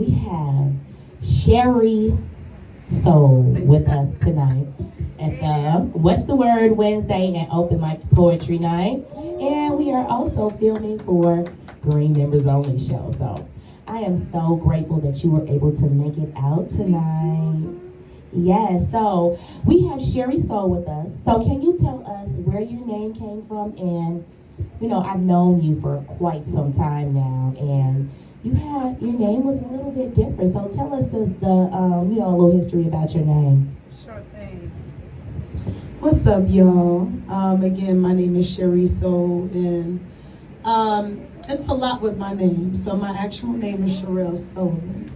we have Chèri Soul with us tonight at the What's the Word Wednesday and Open Mic Poetry Night. And we are also filming for Green Members Only Show. So I am so grateful that you were able to make it out tonight. Yes, so we have Chèri Soul with us. So can you tell us where your name came from? And I've known you for quite some time now, and your name was a little bit different. So tell us a little history about your name. Sure thing. What's up, y'all? Again, my name is Chèri Soul, and it's a lot with my name. So my actual name is Chèri Sullivan.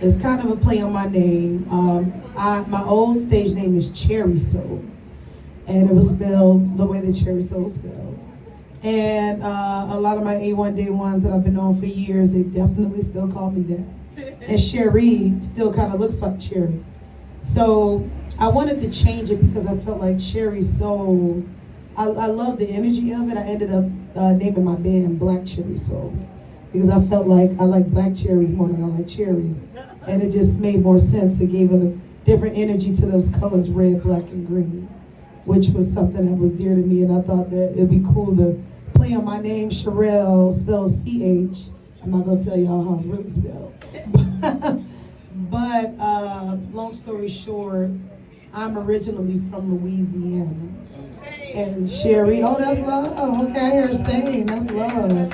It's kind of a play on my name. My old stage name is Chèri Soul, and it was spelled the way that Chèri Soul is spelled. And a lot of my A1 Day ones that I've been on for years, they definitely still call me that. And Chèri still kind of looks like Cherry. So I wanted to change it because I felt like Chèri Soul, I love the energy of it. I ended up naming my band Black Chèri Soul because I felt like I like black cherries more than I like cherries. And it just made more sense. It gave a different energy to those colors, red, black, and green, which was something that was dear to me. And I thought that it'd be cool to play on my name, Chèri, spelled C-H. I'm not gonna tell y'all how it's really spelled. But long story short, I'm originally from Louisiana. And Chèri, oh, that's love. Okay, I hear her saying, that's love.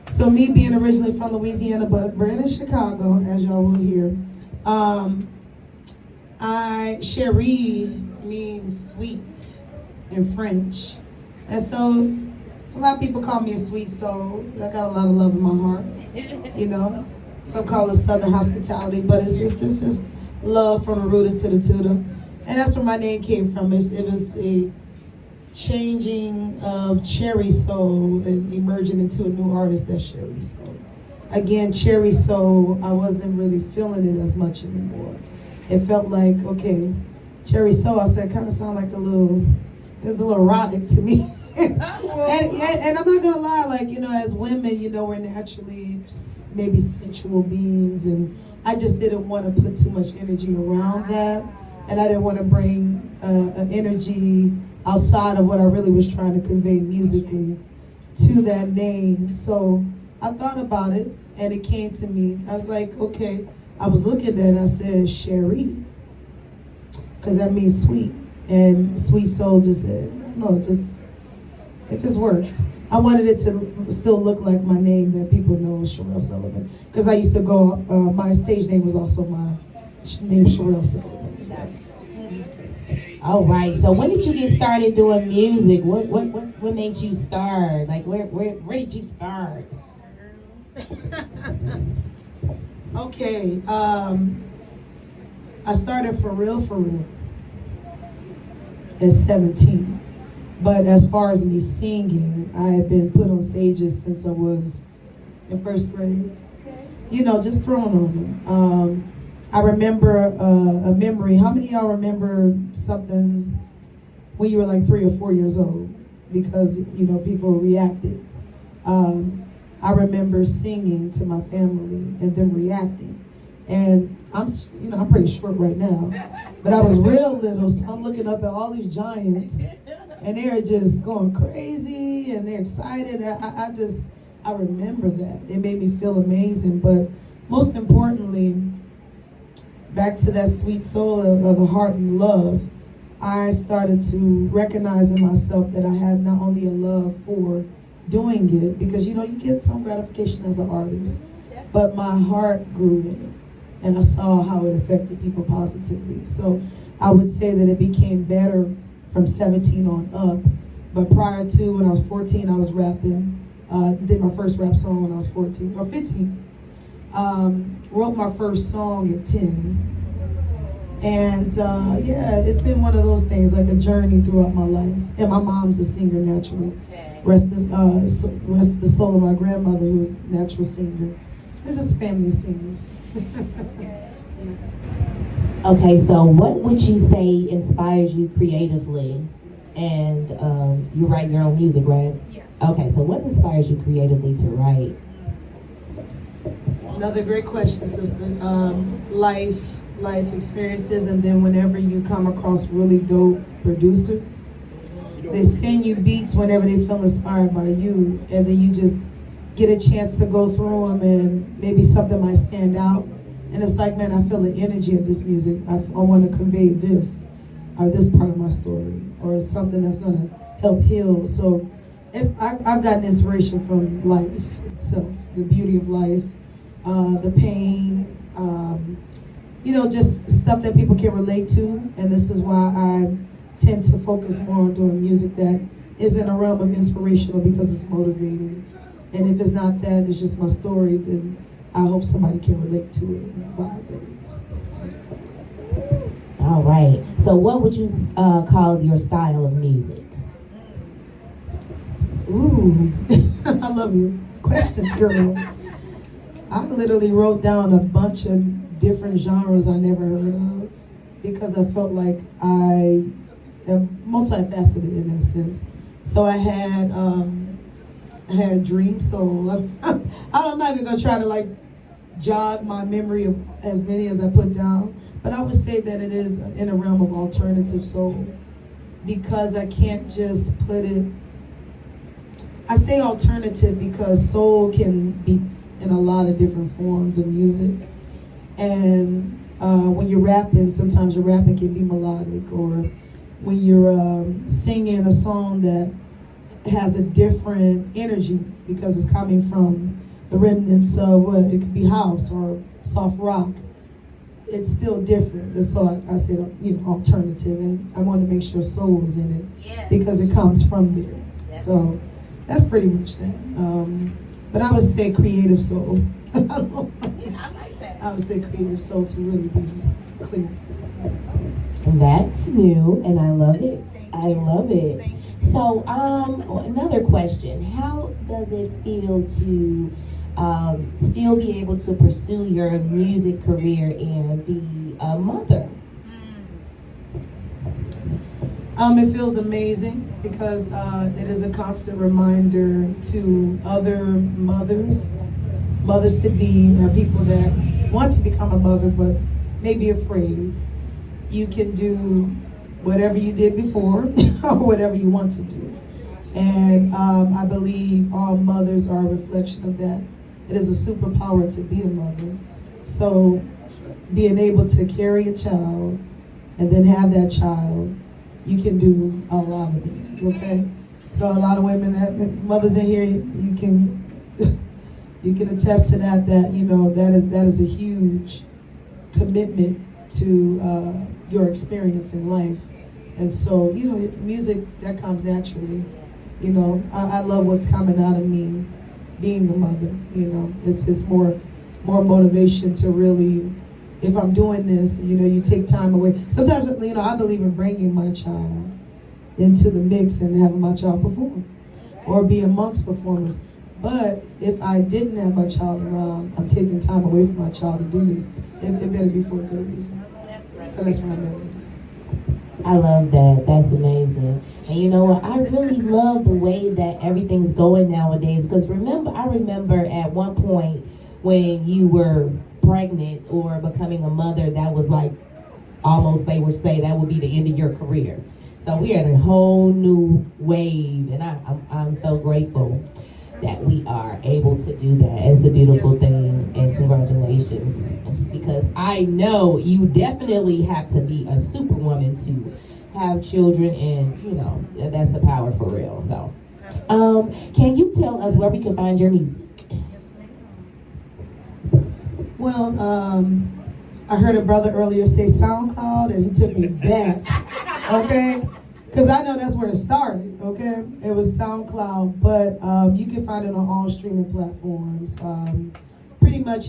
So me being originally from Louisiana, but bred in Chicago, as y'all will hear, Chèri means sweet in French. And so a lot of people call me a sweet soul. I got a lot of love in my heart, so-called Southern hospitality, but it's just love from the rooter to the tutor. And that's where my name came from. It was a changing of Chèri Soul and emerging into a new artist, that's Chèri Soul. Again, Chèri Soul, I wasn't really feeling it as much anymore. It felt like, okay, Chèri Soul, I said, kind of sound like it was a little erotic to me. and I'm not gonna lie, like, as women, we're naturally maybe sensual beings, and I just didn't want to put too much energy around that, and I didn't want to bring an energy outside of what I really was trying to convey musically to that name. So I thought about it, and it came to me. I was like, okay, I was looking at it, and I said, Chèri, because that means sweet, and sweet soul just said, it just worked. I wanted it to still look like my name that people know is Chèri Sullivan. Because I used to go, my stage name was also my name, Chèri Sullivan as well. All right. So when did you get started doing music? What made you start? Like where did you start? Okay. I started for real at 17. But as far as me singing, I had been put on stages since I was in first grade. Just thrown on them. I remember a memory. How many of y'all remember something when you were like 3 or 4 years old? Because, people reacted. I remember singing to my family and them reacting. And I'm pretty short right now. But I was real little, so I'm looking up at all these giants. And they're just going crazy, and they're excited. I remember that. It made me feel amazing. But most importantly, back to that sweet soul of the heart and love, I started to recognize in myself that I had not only a love for doing it, because you get some gratification as an artist, but my heart grew in it, and I saw how it affected people positively. So I would say that it became better from 17 on up. But prior to, when I was 14, I was rapping. Did my first rap song when I was 14 or 15. Wrote my first song at 10. And it's been one of those things, like a journey throughout my life. And my mom's a singer naturally. Rest the soul of my grandmother, who was a natural singer. It's just a family of singers. Yes. Okay, so what would you say inspires you creatively? And you write your own music, right? Yes. Okay, so what inspires you creatively to write? Another great question, sister. Life experiences, and then whenever you come across really dope producers, they send you beats whenever they feel inspired by you, and then you just get a chance to go through them, and maybe something might stand out. And it's like, man, I feel the energy of this music. I want to convey this, or this part of my story, or it's something that's going to help heal. So I've gotten inspiration from life itself, the beauty of life, the pain, just stuff that people can relate to. And this is why I tend to focus more on doing music that is in a realm of inspirational, because it's motivating. And if it's not that, it's just my story, then I hope somebody can relate to it and vibe with it. So. All right. So what would you call your style of music? Ooh, I love your questions, girl. I literally wrote down a bunch of different genres I never heard of, because I felt like I am multifaceted in that sense. So I had Dream Soul. I'm not even gonna try to jog my memory of as many as I put down, but I would say that it is in a realm of alternative soul, because I can't just put it. I say alternative because soul can be in a lot of different forms of music, and when you're rapping, sometimes your rapping can be melodic, or when you're singing a song that has a different energy because it's coming from the remnants of it could be house or soft rock. It's still different. And so I said, alternative, and I want to make sure soul is in it, because it comes from there. Definitely. So that's pretty much that. But I would say creative soul. I like that. I would say creative soul to really be clear. That's new, and I love it. I love it. So, another question. How does it feel to still be able to pursue your music career and be a mother? It feels amazing, because it is a constant reminder to other mothers to be, or people that want to become a mother but may be afraid. You can do whatever you did before or whatever you want to do. And I believe all mothers are a reflection of that. It is a superpower to be a mother. So being able to carry a child and then have that child, you can do a lot of things, okay? So a lot of women, mothers in here, you can attest to that that is a huge commitment to your experience in life. And so, music, that comes naturally. I love what's coming out of me being a mother. It's more motivation to really, if I'm doing this, you take time away. Sometimes, I believe in bringing my child into the mix and having my child perform or be amongst performers. But if I didn't have my child around, I'm taking time away from my child to do this. It better be for a good reason. So that's what I meant. I love that. That's amazing. And you know what? I really love the way that everything's going nowadays. Because I remember at one point when you were pregnant or becoming a mother, that was like almost, they would say that would be the end of your career. So we are in a whole new wave, and I'm so grateful that we are able to do that. It's a beautiful thing, and congratulations, because I know you definitely have to be a superwoman to have children, and that's a power for real. So can you tell us where we can find your music? Well, I heard a brother earlier say SoundCloud, and he took me back, okay? Because I know that's where it started, okay? It was SoundCloud, but you can find it on all streaming platforms. Pretty much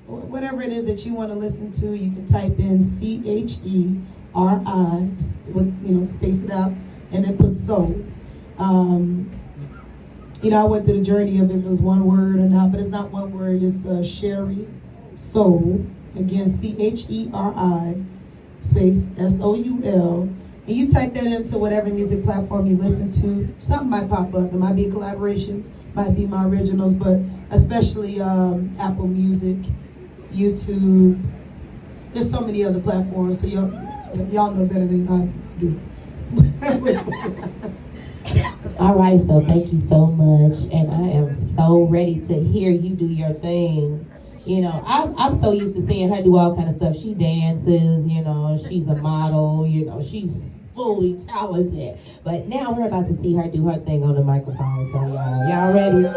whatever it is that you want to listen to, you can type in Cheri, space it out, and then put soul. I went through the journey of if it was one word or not, but it's not one word. It's Chèri Soul. Again, Cheri, space SOUL. And you type that into whatever music platform you listen to. Something might pop up. It might be a collaboration. might be my originals, but especially Apple Music, YouTube. There's so many other platforms, so y'all know better than I do. All right, so thank you so much, and I am so ready to hear you do your thing. You know, I'm so used to seeing her do all kind of stuff. She dances, you know, she's a model, you know, she's fully talented. But now we're about to see her do her thing on the microphone. So y'all ready?